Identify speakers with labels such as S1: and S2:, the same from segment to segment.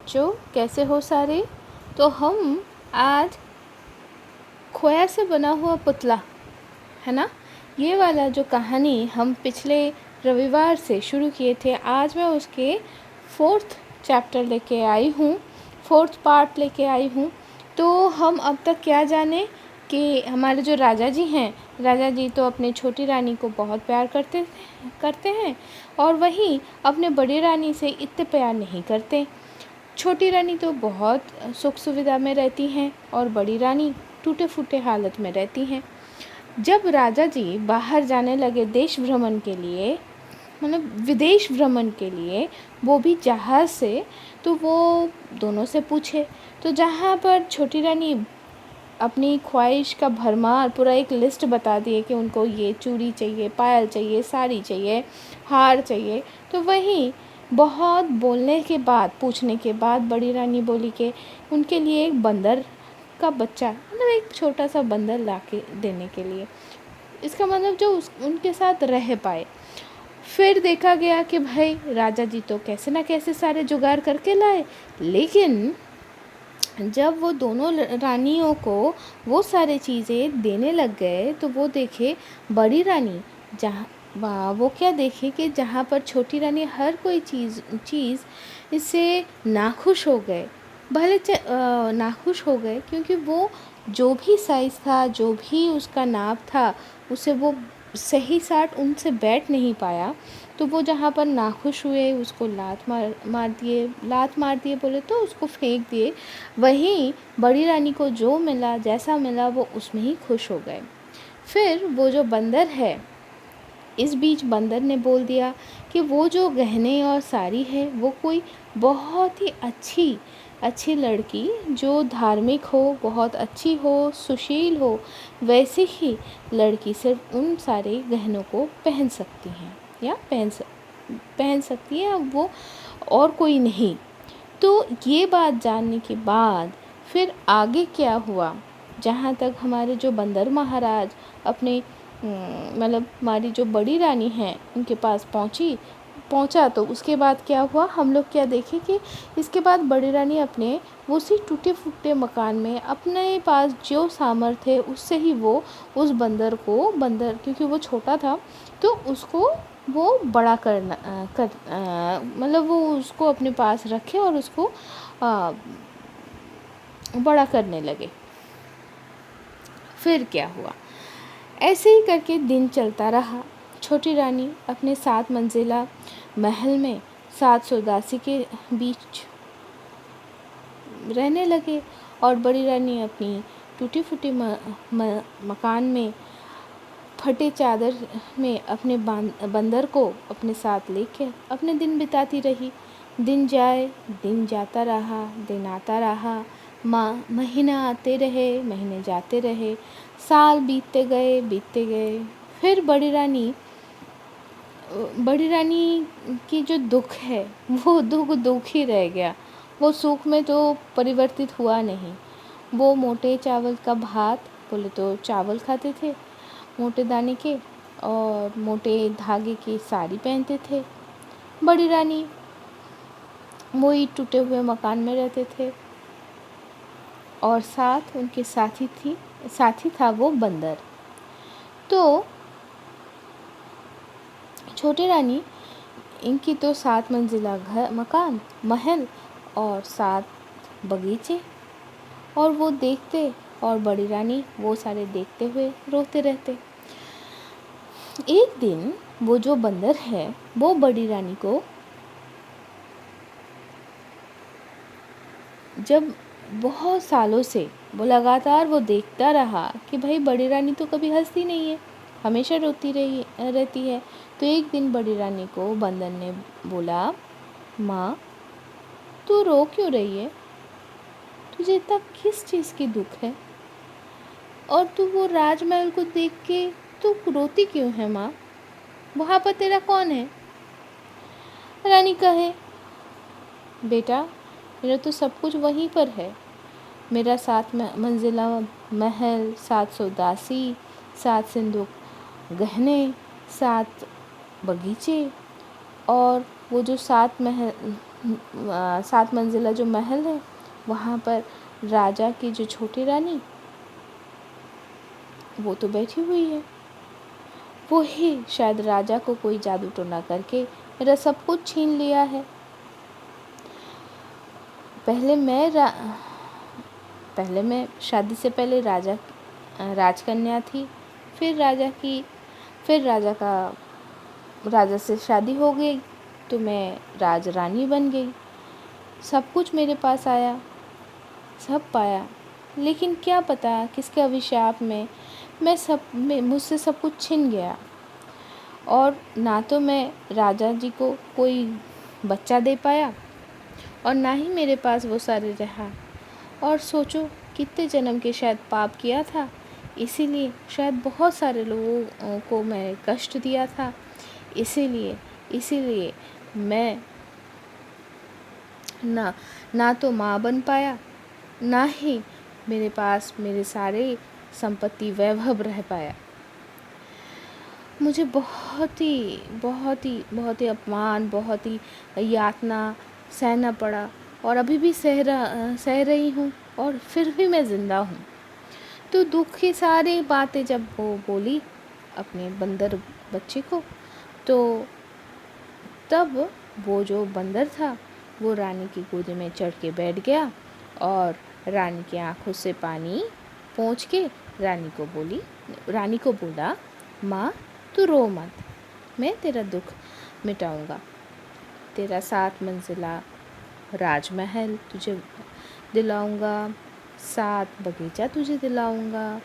S1: बच्चों, कैसे हो सारे। तो हम आज खोया से बना हुआ पुतला, है ना, ये वाला जो कहानी हम पिछले रविवार से शुरू किए थे, आज मैं उसके 4th चैप्टर लेके आई हूँ, 4th पार्ट लेके आई हूँ। तो हम अब तक क्या जाने कि हमारे जो राजा जी हैं, राजा जी तो अपने छोटी रानी को बहुत प्यार करते हैं और वहीं अपने बड़ी रानी से इतने प्यार नहीं करते। छोटी रानी तो बहुत सुख सुविधा में रहती हैं और बड़ी रानी टूटे फूटे हालत में रहती हैं। जब राजा जी बाहर जाने लगे देश भ्रमण के लिए, मतलब विदेश भ्रमण के लिए, वो भी जहाज़ से, तो वो दोनों से पूछे। तो जहाँ पर छोटी रानी अपनी ख्वाहिश का भरमार पूरा एक लिस्ट बता दिए कि उनको ये चूड़ी चाहिए, पायल चाहिए, साड़ी चाहिए, हार चाहिए, तो वहीं बहुत बोलने के बाद, पूछने के बाद बड़ी रानी बोली कि उनके लिए एक बंदर का बच्चा, मतलब एक छोटा सा बंदर ला के देने के लिए, इसका मतलब जो उनके साथ रह पाए। फिर देखा गया कि भाई राजा जी तो कैसे ना कैसे सारे जुगाड़ करके लाए, लेकिन जब वो दोनों रानियों को वो सारी चीज़ें देने लग गए तो वो देखे बड़ी रानी, जहाँ वो क्या देखे कि जहाँ पर छोटी रानी हर कोई चीज़ इससे नाखुश हो गए, भले नाखुश हो गए, क्योंकि वो जो भी साइज़ था, जो भी उसका नाप था, उसे वो सही साट उनसे बैठ नहीं पाया। तो वो जहाँ पर नाखुश हुए उसको लात मार दिए बोले तो उसको फेंक दिए। वहीं बड़ी रानी को जो मिला, जैसा मिला, वो उसमें ही खुश हो गए। फिर वो जो बंदर है, इस बीच बंदर ने बोल दिया कि वो जो गहने और साड़ी है वो कोई बहुत ही अच्छी लड़की जो धार्मिक हो, बहुत अच्छी हो, सुशील हो, वैसी ही लड़की सिर्फ उन सारे गहनों को पहन सकती हैं या पहन सकती है वो, और कोई नहीं। तो ये बात जानने के बाद फिर आगे क्या हुआ, जहाँ तक हमारे जो बंदर महाराज अपने मतलब हमारी जो बड़ी रानी हैं उनके पास पहुँचा, तो उसके बाद क्या हुआ, हम लोग क्या देखें कि इसके बाद बड़ी रानी अपने उसी टूटे फूटे मकान में अपने पास जो सामर्थ्य है उससे ही वो उस बंदर क्योंकि वो छोटा था तो उसको वो बड़ा मतलब वो उसको अपने पास रखे और उसको बड़ा करने लगे। फिर क्या हुआ, ऐसे ही करके दिन चलता रहा। छोटी रानी अपने 7 मंजिला महल में 7 सौदासी के बीच रहने लगे और बड़ी रानी अपनी टूटी फूटी मकान में फटे चादर में अपने बंदर को अपने साथ लेके अपने दिन बिताती रही। दिन जाता रहा, दिन आता रहा, महीना आते रहे, महीने जाते रहे, साल बीतते गए। फिर बड़ी रानी की जो दुख है वो दुख ही रह गया, वो सुख में तो परिवर्तित हुआ नहीं। वो मोटे चावल का भात, बोले तो चावल खाते थे मोटे दाने के, और मोटे धागे की साड़ी पहनते थे। बड़ी रानी वही टूटे हुए मकान में रहते थे और साथ उनके साथी था वो बंदर। तो छोटी रानी, इनकी तो 7 मंजिला मकान, महल और 7 बगीचे, और वो देखते और बड़ी रानी वो सारे देखते हुए रोते रहते। एक दिन वो जो बंदर है वो बड़ी रानी को, जब बहुत सालों से वो लगातार वो देखता रहा कि भाई बड़ी रानी तो कभी हंसती नहीं है, हमेशा रोती रहती है। तो एक दिन बड़ी रानी को बंदर ने बोला, माँ तू रो क्यों रही है, तुझे इतना किस चीज़ की दुख है, और तू वो राजमहल को देख के तू रोती क्यों है माँ, वहाँ पर तेरा कौन है। रानी कहे, बेटा मेरा तो सब कुछ वहीं पर है, मेरा 7 मंजिला महल, 7 सौदासी, 7 सिंदूक गहने, 7 बगीचे, और वो जो 7 7 मंजिला जो महल है वहाँ पर राजा की जो छोटी रानी वो तो बैठी हुई है। वो ही शायद राजा को कोई जादू टोना करके मेरा सब कुछ छीन लिया है। पहले मैं शादी से पहले राजकन्या थी। फिर राजा से शादी हो गई तो मैं राजरानी बन गई। सब कुछ मेरे पास आया, सब पाया, लेकिन क्या पता किसके अभिशाप में मुझसे सब कुछ छिन गया। और ना तो मैं राजा जी को कोई बच्चा दे पाया और ना ही मेरे पास वो सारे रहा। और सोचो कितने जन्म के शायद पाप किया था, इसीलिए शायद बहुत सारे लोगों को मैं कष्ट दिया था। इसीलिए मैं ना तो माँ बन पाया, ना ही मेरे पास मेरे सारे संपत्ति वैभव रह पाया। मुझे बहुत ही अपमान, बहुत ही यातना सहना पड़ा और अभी भी सह रही हूँ और फिर भी मैं ज़िंदा हूँ। तो दुख की सारी बातें जब वो बोली अपने बंदर बच्चे को, तो तब वो जो बंदर था वो रानी की गोद में चढ़ के बैठ गया और रानी की आंखों से पानी पोंछ के रानी को बोला, माँ तू रो मत, मैं तेरा दुख मिटाऊंगा। तेरा 7 मंजिला राजमहल तुझे दिलाऊंगा, 7 बगीचा तुझे दिलाऊंगा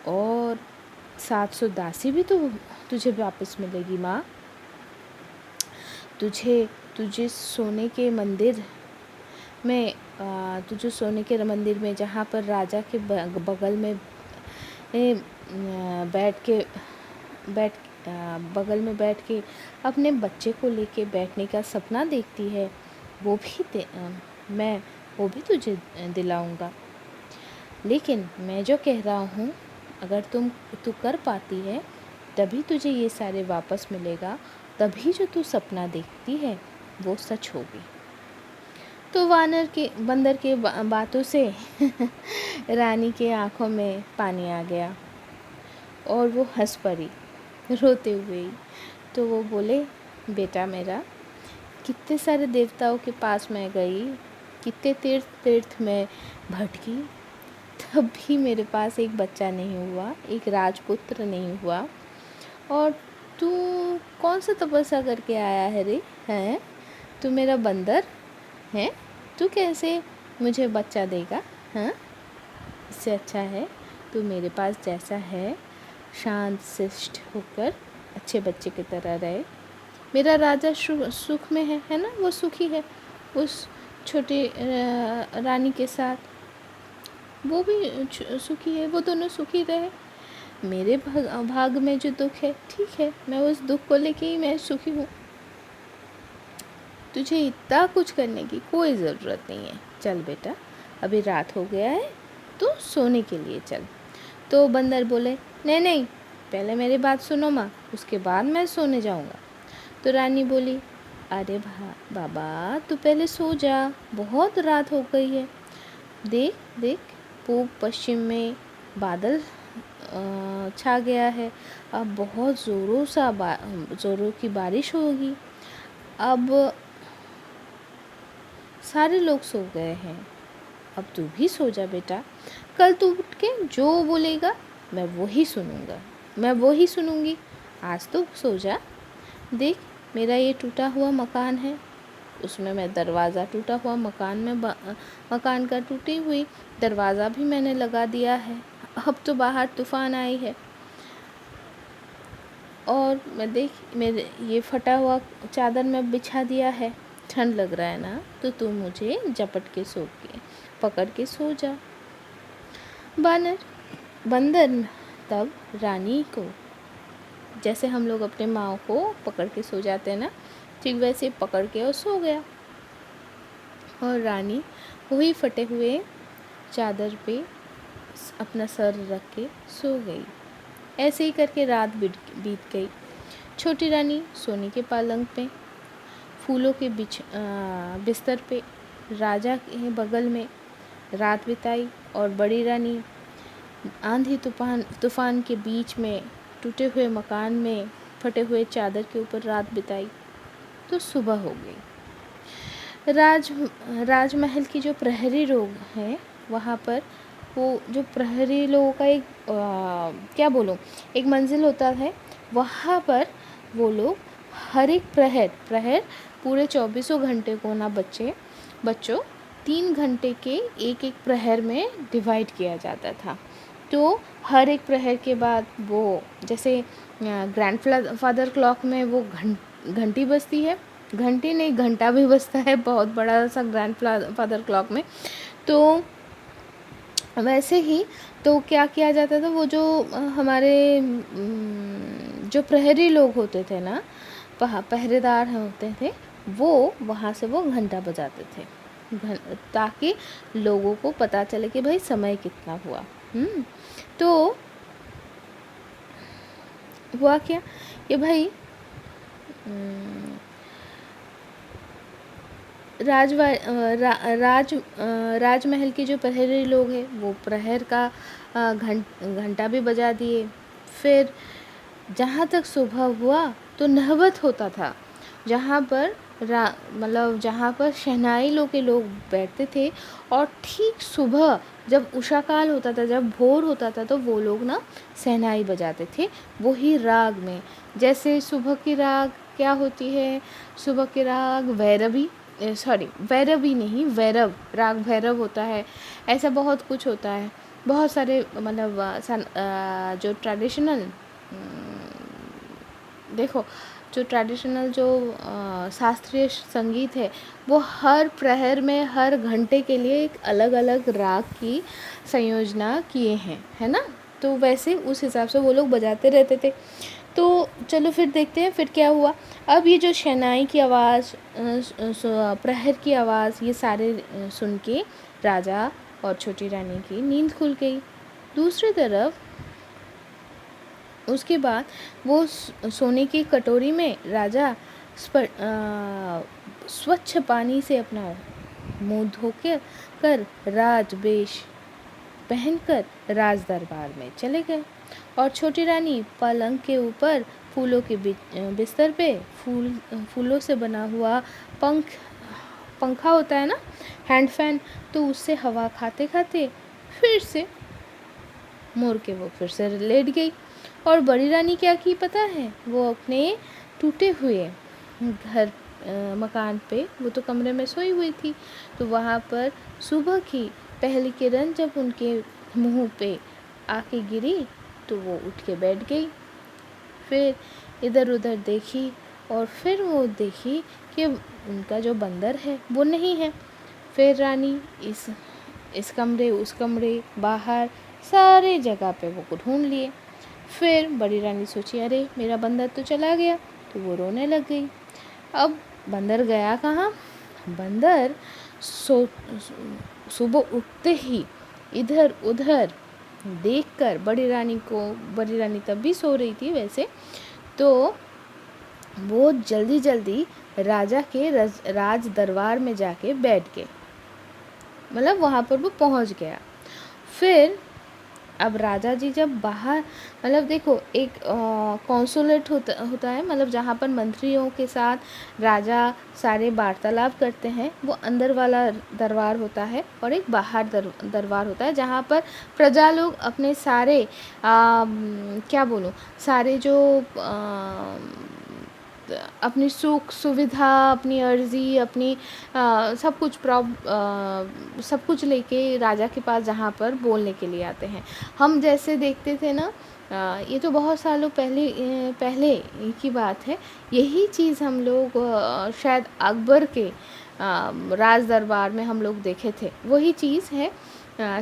S1: और 700 दासी भी तुझे वापस मिलेगी माँ। तुझे सोने के मंदिर में जहाँ पर राजा के बगल में बैठ के अपने बच्चे को लेके बैठने का सपना देखती है, वो भी तुझे दिलाऊंगा। लेकिन मैं जो कह रहा हूँ, अगर तू कर पाती है तभी तुझे ये सारे वापस मिलेगा, तभी जो तू सपना देखती है वो सच होगी। तो बंदर के बातों से रानी के आंखों में पानी आ गया और वो हंस पड़ी रोते हुए ही। तो वो बोले, बेटा मेरा, कितने सारे देवताओं के पास मैं गई, कितने तीर्थ में भटकी, तब भी मेरे पास एक बच्चा नहीं हुआ, एक राजपुत्र नहीं हुआ। और तू कौन सा तपस्या करके आया है रे? हैं? तू मेरा बंदर है, तू कैसे मुझे बच्चा देगा? हाँ, इससे अच्छा है तू मेरे पास जैसा है शांत शिष्ट होकर अच्छे बच्चे की तरह रहे। मेरा राजा सुख में है ना, वो सुखी है उस छोटी रानी के साथ, वो भी सुखी है, वो दोनों सुखी रहे। मेरे भाग में जो दुख है, ठीक है, मैं उस दुख को लेके ही मैं सुखी हूँ। तुझे इतना कुछ करने की कोई ज़रूरत नहीं है। चल बेटा, अभी रात हो गया है तो सोने के लिए चल। तो बंदर बोले, नहीं, पहले मेरी बात सुनो माँ, उसके बाद मैं सोने जाऊँगा। तो रानी बोली, अरे बाबा तू पहले सो जा, बहुत रात हो गई है। देख पूर्व पश्चिम में बादल छा गया है, अब बहुत ज़ोरों की बारिश होगी। अब सारे लोग सो गए हैं, अब तू भी सो जा बेटा। कल तू उठ के जो बोलेगा मैं वो ही सुनूंगी। आज तो सो जा। देख मेरा ये टूटा हुआ मकान है, उसमें मैं दरवाज़ा टूटा हुआ मकान का टूटी हुई दरवाज़ा भी मैंने लगा दिया है। अब तो बाहर तूफान आई है और मेरे ये फटा हुआ चादर में बिछा दिया है। ठंड लग रहा है ना, तो तू मुझे पकड़ के सो जा। बंदर तब रानी को, जैसे हम लोग अपने माँ को पकड़ के सो जाते हैं ना, ठीक वैसे पकड़ के और सो गया। और रानी वही फटे हुए चादर पे अपना सर रख के सो गई। ऐसे ही करके रात बीत गई। छोटी रानी सोने के पलंग पे फूलों के बिस्तर पे राजा के बगल में रात बिताई और बड़ी रानी आंधी तूफान के बीच में टूटे हुए मकान में फटे हुए चादर के ऊपर रात बिताई। तो सुबह हो गई। राजमहल की जो प्रहरी लोग हैं वहाँ पर, वो जो प्रहरी लोगों का एक क्या बोलूँ, एक मंजिल होता है, वहाँ पर वो लोग हर एक प्रहर पूरे 24 घंटे को ना बच्चों 3 घंटे के एक प्रहर में डिवाइड किया जाता था। तो हर एक प्रहर के बाद वो जैसे ग्रैंडफादर क्लॉक में वो घंटी बजती है, घंटी नहीं घंटा भी बजता है बहुत बड़ा सा ग्रैंडफादर क्लॉक में। तो वैसे ही तो क्या किया जाता था, वो जो हमारे जो प्रहरी लोग होते थे ना, पहरेदार होते थे, वो वहाँ से वो घंटा बजाते थे ताकि लोगों को पता चले कि भाई समय कितना हुआ। तो हुआ क्या कि भाई राजमहल के जो प्रहरी लोग हैं वो प्रहर का घंटा भी बजा दिए। फिर जहाँ तक सुबह हुआ तो नहबत होता था, जहाँ पर जहाँ पर शहनाई के लोग बैठते थे, और ठीक सुबह जब उषा काल होता था, जब भोर होता था, तो वो लोग ना शहनाई बजाते थे वही राग में। जैसे सुबह की राग क्या होती है, सुबह की राग भैरवी नहीं, वैरव राग भैरव होता है। ऐसा बहुत कुछ होता है, बहुत सारे जो ट्रेडिशनल देखो जो ट्रेडिशनल जो शास्त्रीय संगीत है, वो हर प्रहर में हर घंटे के लिए एक अलग अलग राग की संयोजना किए हैं, है ना। तो वैसे उस हिसाब से वो लोग बजाते रहते थे। तो चलो फिर देखते हैं फिर क्या हुआ। अब ये जो शहनाई की आवाज़, प्रहर की आवाज़, ये सारे सुन के राजा और छोटी रानी की नींद खुल गई। दूसरी तरफ उसके बाद वो सोने की कटोरी में राजा स्वच्छ पानी से अपना मुंह धो कर राजवेश पहनकर राज दरबार में चले गए। और छोटी रानी पलंग के ऊपर फूलों के बिस्तर पे फूलों से बना हुआ पंखा होता है ना, हैंड फैन, तो उससे हवा खाते खाते फिर से मोर के वो फिर से लेट गई। और बड़ी रानी क्या की पता है, वो अपने टूटे हुए मकान पे, वो तो कमरे में सोई हुई थी, तो वहाँ पर सुबह की पहली किरण जब उनके मुंह पे आके गिरी तो वो उठ के बैठ गई। फिर इधर उधर देखी और फिर वो देखी कि उनका जो बंदर है वो नहीं है। फिर रानी इस कमरे उस कमरे बाहर सारे जगह पे वो ढूंढ लिए। फिर बड़ी रानी सोची अरे मेरा बंदर तो चला गया, तो वो रोने लग गई। अब बंदर गया कहाँ? बंदर सुबह उठते ही इधर उधर देखकर बड़ी रानी तब भी सो रही थी वैसे, तो वो जल्दी जल्दी राजा के राज दरबार में जाके बैठ गए, मतलब वहाँ पर वो पहुँच गया। फिर अब राजा जी जब बाहर, मतलब देखो एक कॉन्सुलेट होता है, मतलब जहाँ पर मंत्रियों के साथ राजा सारे वार्तालाप करते हैं, वो अंदर वाला दरबार होता है, और एक बाहर दरबार होता है जहाँ पर प्रजा लोग अपने सारे क्या बोलूँ, सारे जो अपनी सुख सुविधा, अपनी अर्जी, अपनी सब कुछ लेके राजा के पास जहाँ पर बोलने के लिए आते हैं। हम जैसे देखते थे ना, ये तो बहुत सालों पहले की बात है, यही चीज़ हम लोग शायद अकबर के राज दरबार में हम लोग देखे थे, वही चीज़ है,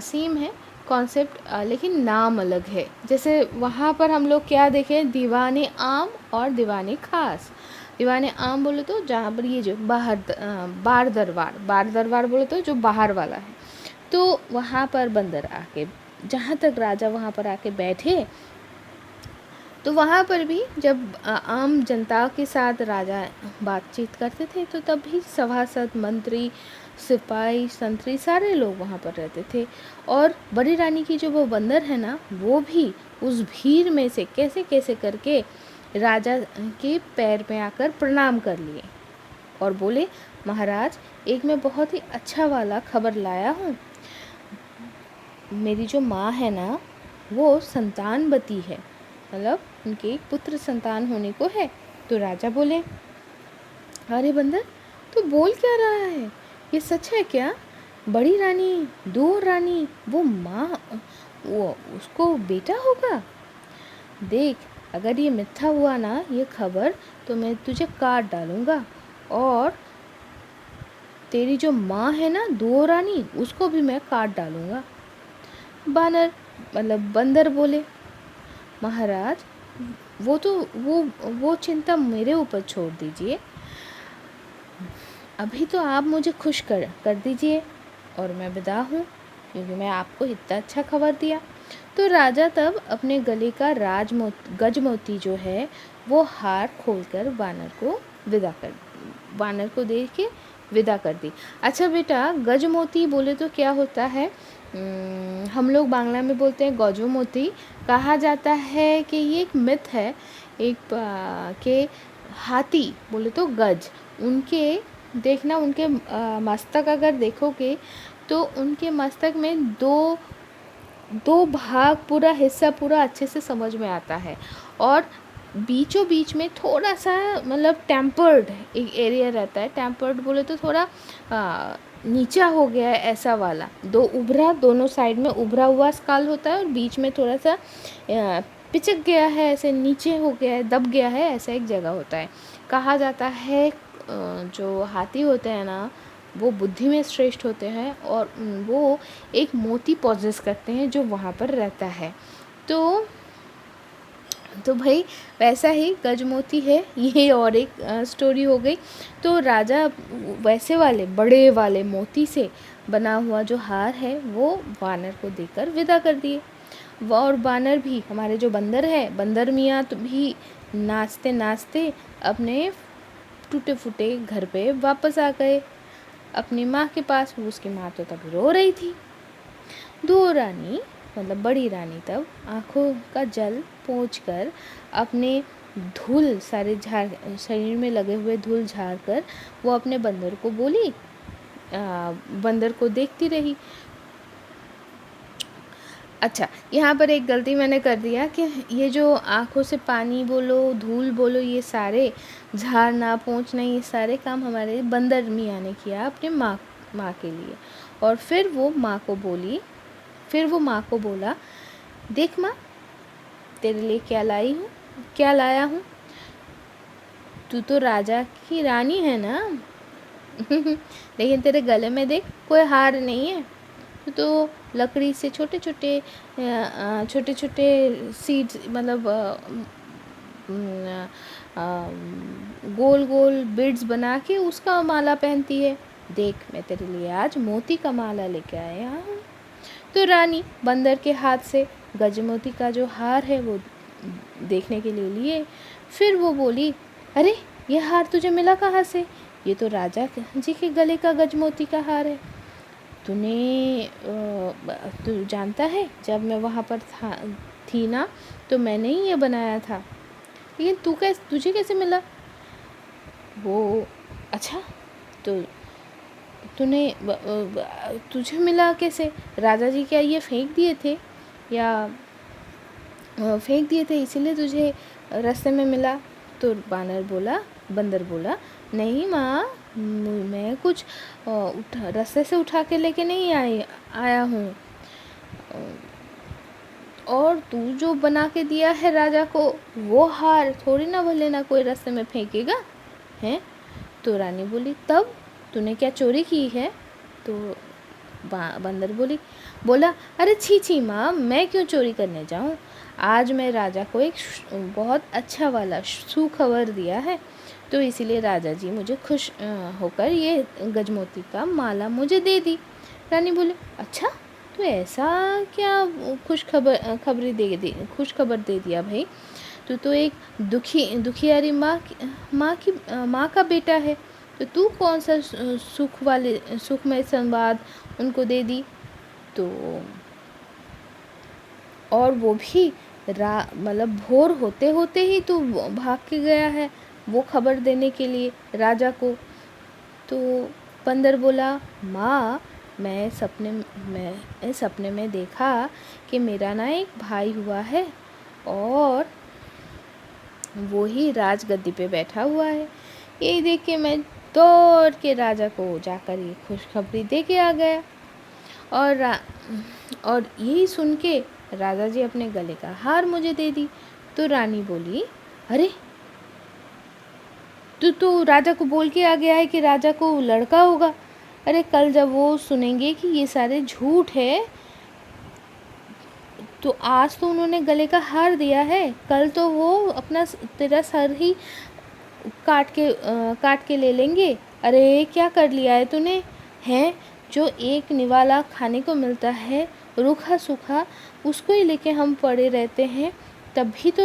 S1: सेम है कॉन्सेप्ट, लेकिन नाम अलग है। जैसे वहाँ पर हम लोग क्या देखें, दीवाने आम और दीवाने खास। दीवाने आम बोले तो जहाँ पर ये जो बार दरबार बोले तो जो बाहर वाला है, तो वहाँ पर बंदर आके, जहाँ तक राजा वहाँ पर आके बैठे, तो वहाँ पर भी जब आम जनता के साथ राजा बातचीत करते थे तो तब भी सभासद, मंत्री, सिपाही, संतरी सारे लोग वहाँ पर रहते थे। और बड़ी रानी की जो वो बंदर है ना, वो भी उस भीड़ में से कैसे कैसे करके राजा के पैर में आकर प्रणाम कर लिए और बोले, महाराज, एक मैं बहुत ही अच्छा वाला खबर लाया हूँ। मेरी जो माँ है ना, वो संतानवती है, मतलब उनके एक पुत्र संतान होने को है। तो राजा बोले, अरे बंदर, तू बोल क्या रहा है? ये सच है क्या? बड़ी रानी, दो रानी, वो माँ, वो उसको बेटा होगा? देख, अगर ये मिथ्या हुआ ना ये खबर, तो मैं तुझे काट डालूंगा और तेरी जो माँ है ना, दो रानी, उसको भी मैं काट डालूंगा। बानर मतलब बंदर बोले, महाराज, वो तो वो चिंता मेरे ऊपर छोड़ दीजिए। अभी तो आप मुझे खुश कर दीजिए और मैं विदा हूँ, क्योंकि मैं आपको इतना अच्छा खबर दिया। तो राजा तब अपने गले का गजमोती जो है वो हार खोलकर बानर को दे के विदा कर दी। अच्छा बेटा, गजमोती बोले तो क्या होता है? हम लोग बांग्ला में बोलते हैं गजमोती। कहा जाता है कि ये एक मिथ है, के हाथी बोले तो गज, उनके देखना, उनके मस्तक अगर देखोगे तो उनके मस्तक में दो भाग, पूरा हिस्सा पूरा अच्छे से समझ में आता है और बीचों बीच में थोड़ा सा मतलब टेम्पर्ड एक एरिया रहता है। टेम्पर्ड बोले तो थोड़ा नीचा हो गया है ऐसा वाला, दोनों साइड में उभरा हुआ स्काल होता है और बीच में थोड़ा सा पिचक गया है, ऐसे नीचे हो गया है, दब गया है, ऐसा एक जगह होता है। कहा जाता है जो हाथी होते हैं ना, वो बुद्धि में श्रेष्ठ होते हैं और वो एक मोती पॉजेस करते हैं जो वहाँ पर रहता है। तो भाई वैसा ही गजमोती है ये, और एक स्टोरी हो गई। तो राजा वैसे वाले बड़े वाले मोती से बना हुआ जो हार है वो वानर को देकर विदा कर दिए। और बानर भी, हमारे जो बंदर है, बंदर मियाँ तो भी नाचते नाचते अपने टूटे फूटे घर पे वापस आ गए अपनी माँ के पास। उसकी माँ तो तब रो रही थी। दो रानी मतलब बड़ी रानी तब आँखों का जल पोंछकर अपने धूल सारे शरीर में लगे हुए धूल झाड़ कर वो अपने बंदर को बोली, बंदर को देखती रही। अच्छा, यहाँ पर एक गलती मैंने कर दिया कि ये जो आँखों से पानी बोलो, धूल बोलो, ये सारे झाड़ना पोंछना, ये सारे काम हमारे बंदर मियाँ ने किया अपने माँ के लिए। और फिर वो माँ को बोला, देख माँ, तेरे लिए क्या लाया हूँ। तू तो राजा की रानी है ना लेकिन तेरे गले में देख, कोई हार नहीं है। तो लकड़ी से छोटे छोटे सीड्स, मतलब गोल गोल बीड्स बना के उसका माला पहनती है। देख, मैं तेरे लिए आज मोती का माला लेके आया हूँ। तो रानी बंदर के हाथ से गजमोती का जो हार है वो देखने के लिए लिए। फिर वो बोली, अरे ये हार तुझे मिला कहाँ से? ये तो राजा जी के गले का गजमोती का हार है। तू जानता है, जब मैं वहाँ पर थी ना, तो मैंने ही ये बनाया था, लेकिन तुझे कैसे मिला? वो अच्छा, तो तुझे मिला कैसे? राजा जी क्या ये फेंक दिए थे इसीलिए तुझे रास्ते में मिला? तो बंदर बोला, नहीं माँ, मैं कुछ रास्ते से उठा के लेके नहीं आया हूँ, और तू जो बना के दिया है राजा को, वो हार थोड़ी ना भले ना कोई रास्ते में फेंकेगा हैं। तो रानी बोली, तब तूने क्या चोरी की है? तो बंदर बोला, अरे छी माँ, मैं क्यों चोरी करने जाऊँ? आज मैं राजा को एक बहुत अच्छा वाला सुखबर दिया है, तो इसीलिए राजा जी मुझे खुश होकर ये गजमोती का माला मुझे दे दी। रानी बोली, अच्छा, तो ऐसा क्या खुश खबर दे दिया भाई? तो एक दुखियारी माँ का बेटा है, तो तू कौन सा सुखमय संवाद उनको दे दी। तो और वो भी मतलब भोर होते होते ही तू भाग के गया है वो खबर देने के लिए राजा को। तो बंदर बोला, माँ मैं सपने में देखा कि मेरा ना एक भाई हुआ है और वो ही राजगद्दी पे बैठा हुआ है। यही देख के मैं दौड़ के राजा को जाकर ये खुशखबरी दे के आ गया। और यही सुन के राजा जी अपने गले का हार मुझे दे दी। तो रानी बोली, अरे तू तो राजा को बोल के आ गया है कि राजा को लड़का होगा। अरे कल जब वो सुनेंगे कि ये सारे झूठ है, तो आज तो उन्होंने गले का हार दिया है, कल तो वो अपना तेरा सर ही काट के ले लेंगे। अरे क्या कर लिया है तूने, हैं जो एक निवाला खाने को मिलता है रूखा सूखा, उसको ही लेके हम पड़े रहते हैं। तभी तो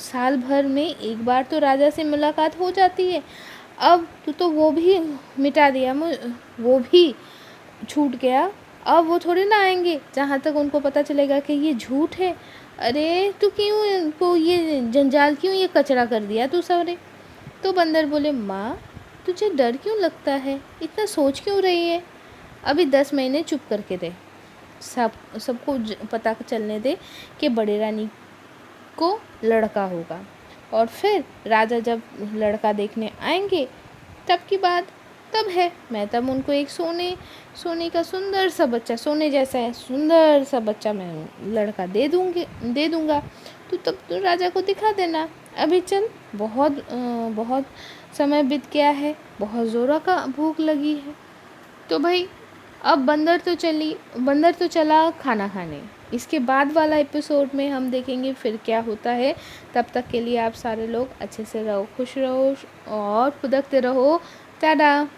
S1: साल भर में एक बार तो राजा से मुलाकात हो जाती है। अब तू तो वो भी मिटा दिया, वो भी छूट गया। अब वो थोड़े ना आएंगे जहाँ तक उनको पता चलेगा कि ये झूठ है। अरे तू क्यों इनको ये जंजाल, क्यों ये कचरा कर दिया तू सारे। तो बंदर बोले, माँ तुझे डर क्यों लगता है, इतना सोच क्यों रही है। अभी 10 महीने चुप करके रहे, सबको पता चलने दे कि बड़े रानी को लड़का होगा, और फिर राजा जब लड़का देखने आएंगे तब की बात तब है। मैं तब उनको एक सोने का सुंदर सा बच्चा, सोने जैसा है सुंदर सा बच्चा मैं लड़का दे दूँगा। तो तब तो राजा को दिखा देना। अभी चल, बहुत समय बीत गया है, बहुत ज़ोरों का भूख लगी है। तो भाई अब बंदर तो चला खाना खाने। इसके बाद वाला एपिसोड में हम देखेंगे फिर क्या होता है। तब तक के लिए आप सारे लोग अच्छे से रहो, खुश रहो और फुदकते रहो। टाटा।